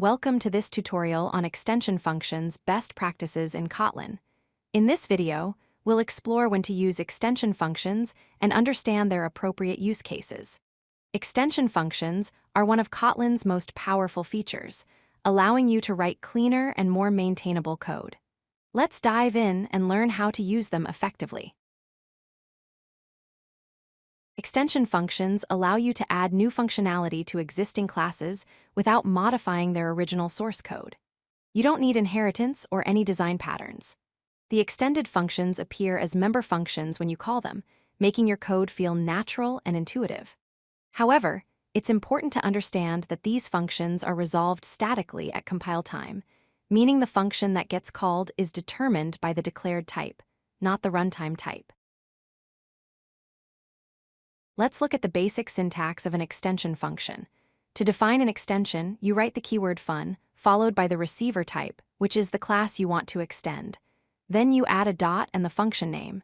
Welcome to this tutorial on extension functions best practices in Kotlin. In this video, we'll explore when to use extension functions and understand their appropriate use cases. Extension functions are one of Kotlin's most powerful features, allowing you to write cleaner and more maintainable code. Let's dive in and learn how to use them effectively. Extension functions allow you to add new functionality to existing classes without modifying their original source code. You don't need inheritance or any design patterns. The extended functions appear as member functions when you call them, making your code feel natural and intuitive. However, it's important to understand that these functions are resolved statically at compile time, meaning the function that gets called is determined by the declared type, not the runtime type. Let's look at the basic syntax of an extension function. To define an extension, you write the keyword fun, followed by the receiver type, which is the class you want to extend. Then you add a dot and the function name.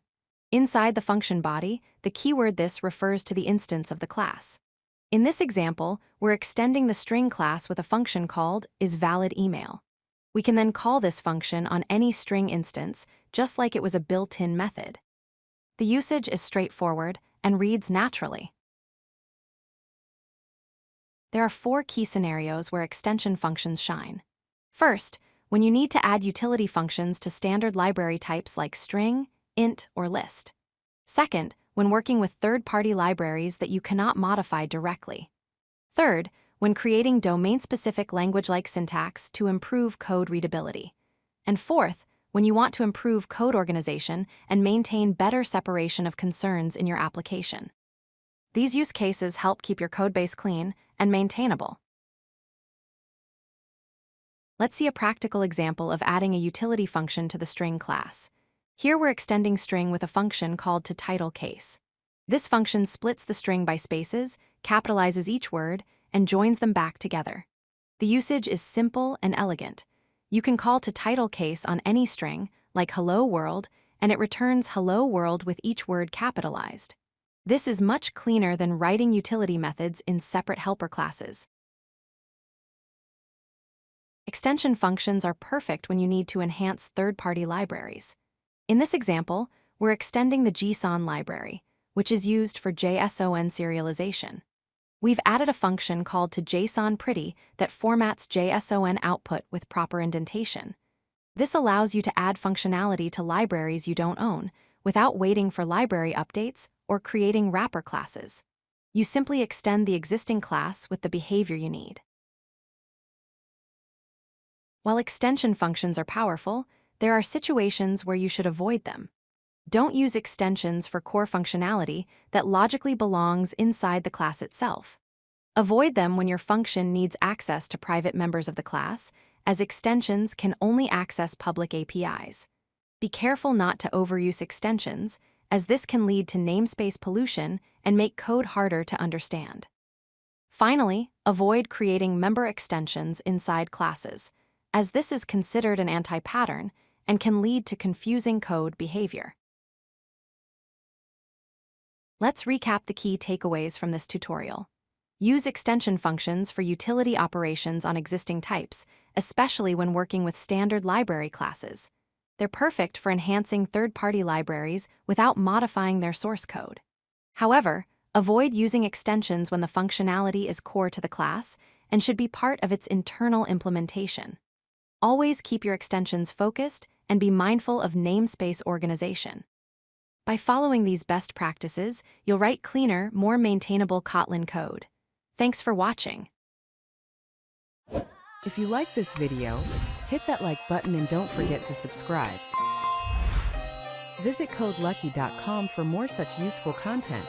Inside the function body, the keyword this refers to the instance of the class. In this example, we're extending the string class with a function called isValidEmail. We can then call this function on any string instance, just like it was a built-in method. The usage is straightforward and reads naturally. There are 4 key scenarios where extension functions shine. First, when you need to add utility functions to standard library types like string, int, or list. Second, when working with third-party libraries that you cannot modify directly. Third, when creating domain-specific language-like syntax to improve code readability. And fourth, when you want to improve code organization and maintain better separation of concerns in your application. These use cases help keep your codebase clean and maintainable. Let's see a practical example of adding a utility function to the string class. Here we're extending string with a function called toTitleCase. This function splits the string by spaces, capitalizes each word, and joins them back together. The usage is simple and elegant. You can call toTitleCase on any string, like hello world, and it returns hello world with each word capitalized. This is much cleaner than writing utility methods in separate helper classes. Extension functions are perfect when you need to enhance third-party libraries. In this example, we're extending the JSON library, which is used for JSON serialization. We've added a function called toJSONPretty that formats JSON output with proper indentation. This allows you to add functionality to libraries you don't own without waiting for library updates or creating wrapper classes. You simply extend the existing class with the behavior you need. While extension functions are powerful, there are situations where you should avoid them. Don't use extensions for core functionality that logically belongs inside the class itself. Avoid them when your function needs access to private members of the class, as extensions can only access public APIs. Be careful not to overuse extensions, as this can lead to namespace pollution and make code harder to understand. Finally, avoid creating member extensions inside classes, as this is considered an anti-pattern and can lead to confusing code behavior. Let's recap the key takeaways from this tutorial. Use extension functions for utility operations on existing types, especially when working with standard library classes. They're perfect for enhancing third-party libraries without modifying their source code. However, avoid using extensions when the functionality is core to the class and should be part of its internal implementation. Always keep your extensions focused and be mindful of namespace organization. By following these best practices, you'll write cleaner, more maintainable Kotlin code. Thanks for watching. If you like this video, hit that like button and don't forget to subscribe. Visit codelucky.com for more such useful content.